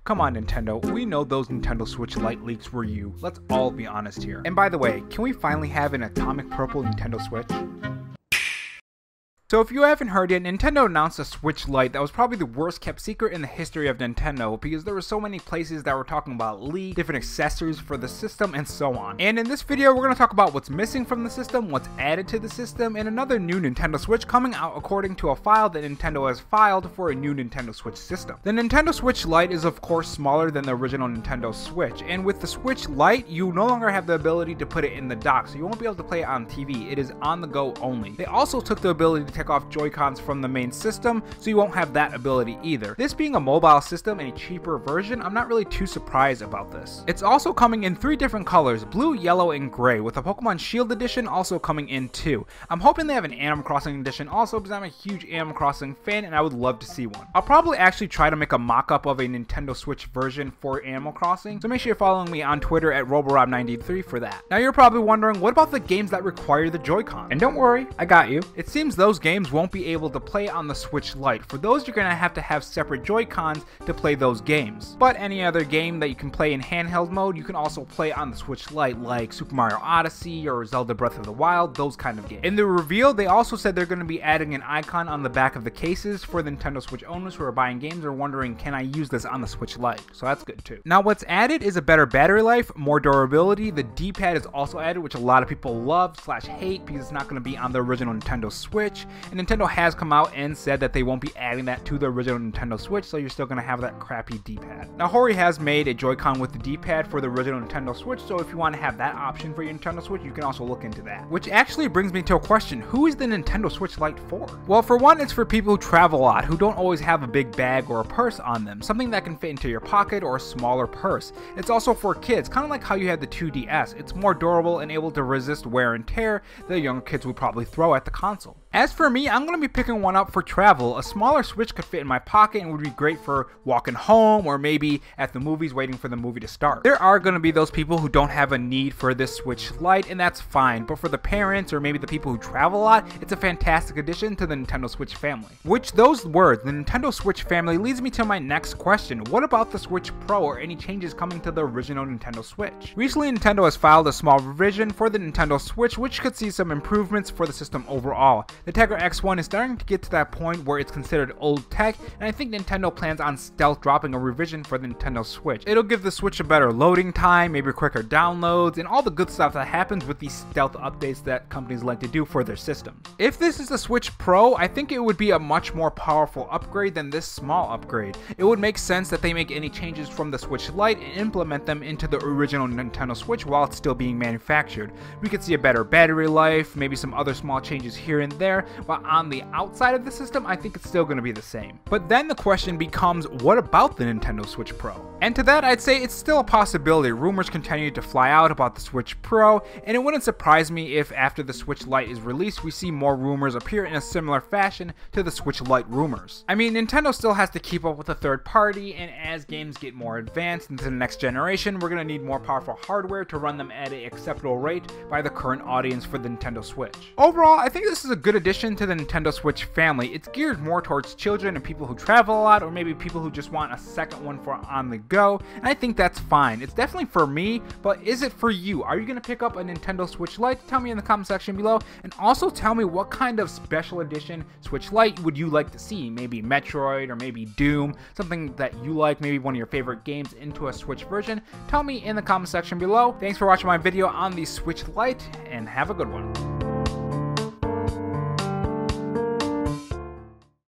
Come on, Nintendo, we know those Nintendo Switch Lite leaks were you. Let's all be honest here. And by the way, can we finally have an atomic purple Nintendo Switch? So if you haven't heard yet, Nintendo announced a Switch Lite that was probably the worst kept secret in the history of Nintendo because there were so many places that were talking about leaks, different accessories for the system, and so on. And in this video, we're going to talk about what's missing from the system, what's added to the system, and another new Nintendo Switch coming out according to a file that Nintendo has filed for a new Nintendo Switch system. The Nintendo Switch Lite is of course smaller than the original Nintendo Switch, and with the Switch Lite, you no longer have the ability to put it in the dock, so you won't be able to play it on TV. It is on the go only. They also took the ability to take off Joy-Cons from the main system, so you won't have that ability either. This being a mobile system and a cheaper version, I'm not really too surprised about this. It's also coming in 3 different colors, blue, yellow, and gray, with a Pokemon Shield edition also coming in too. I'm hoping they have an Animal Crossing edition also because I'm a huge Animal Crossing fan and I would love to see one. I'll probably actually try to make a mock-up of a Nintendo Switch version for Animal Crossing, so make sure you're following me on Twitter at RoboRob93 for that. Now you're probably wondering, what about the games that require the Joy-Con? And don't worry, I got you. It seems those games won't be able to play on the Switch Lite. For those, you're going to have separate Joy-Cons to play those games. But any other game that you can play in handheld mode, you can also play on the Switch Lite, like Super Mario Odyssey or Zelda Breath of the Wild, those kind of games. In the reveal, they also said they're going to be adding an icon on the back of the cases for the Nintendo Switch owners who are buying games or wondering, can I use this on the Switch Lite? So that's good too. Now what's added is a better battery life, more durability. The D-pad is also added, which a lot of people love / hate because it's not going to be on the original Nintendo Switch. And Nintendo has come out and said that they won't be adding that to the original Nintendo Switch, so you're still going to have that crappy D-pad. Now Hori has made a Joy-Con with the D-pad for the original Nintendo Switch, so if you want to have that option for your Nintendo Switch, you can also look into that. Which actually brings me to a question, who is the Nintendo Switch Lite for? Well, for one, it's for people who travel a lot, who don't always have a big bag or a purse on them, something that can fit into your pocket or a smaller purse. It's also for kids, kind of like how you had the 2DS. It's more durable and able to resist wear and tear that younger kids would probably throw at the console. As for me, I'm going to be picking one up for travel. A smaller Switch could fit in my pocket and would be great for walking home or maybe at the movies waiting for the movie to start. There are going to be those people who don't have a need for this Switch Lite, and that's fine, but for the parents or maybe the people who travel a lot, it's a fantastic addition to the Nintendo Switch family. Which those words, the Nintendo Switch family, leads me to my next question. What about the Switch Pro or any changes coming to the original Nintendo Switch? Recently, Nintendo has filed a small revision for the Nintendo Switch, which could see some improvements for the system overall. The Tegra X1 is starting to get to that point where it's considered old tech, and I think Nintendo plans on stealth dropping a revision for the Nintendo Switch. It'll give the Switch a better loading time, maybe quicker downloads, and all the good stuff that happens with these stealth updates that companies like to do for their systems. If this is the Switch Pro, I think it would be a much more powerful upgrade than this small upgrade. It would make sense that they make any changes from the Switch Lite and implement them into the original Nintendo Switch while it's still being manufactured. We could see a better battery life, maybe some other small changes here and there, but on the outside of the system, I think it's still going to be the same. But then the question becomes, what about the Nintendo Switch Pro? And to that, I'd say it's still a possibility. Rumors continue to fly out about the Switch Pro, and it wouldn't surprise me if after the Switch Lite is released, we see more rumors appear in a similar fashion to the Switch Lite rumors. I mean, Nintendo still has to keep up with a third party, and as games get more advanced into the next generation, we're going to need more powerful hardware to run them at an acceptable rate by the current audience for the Nintendo Switch. Overall, I think this is a good addition to the Nintendo Switch family. It's geared more towards children and people who travel a lot, or maybe people who just want a second one for on the go, and I think that's fine. It's definitely for me, but is it for you? Are you going to pick up a Nintendo Switch Lite? Tell me in the comment section below, and also tell me what kind of special edition Switch Lite would you like to see? Maybe Metroid or maybe Doom, something that you like, maybe one of your favorite games into a Switch version. Tell me in the comment section below. Thanks for watching my video on the Switch Lite, and have a good one.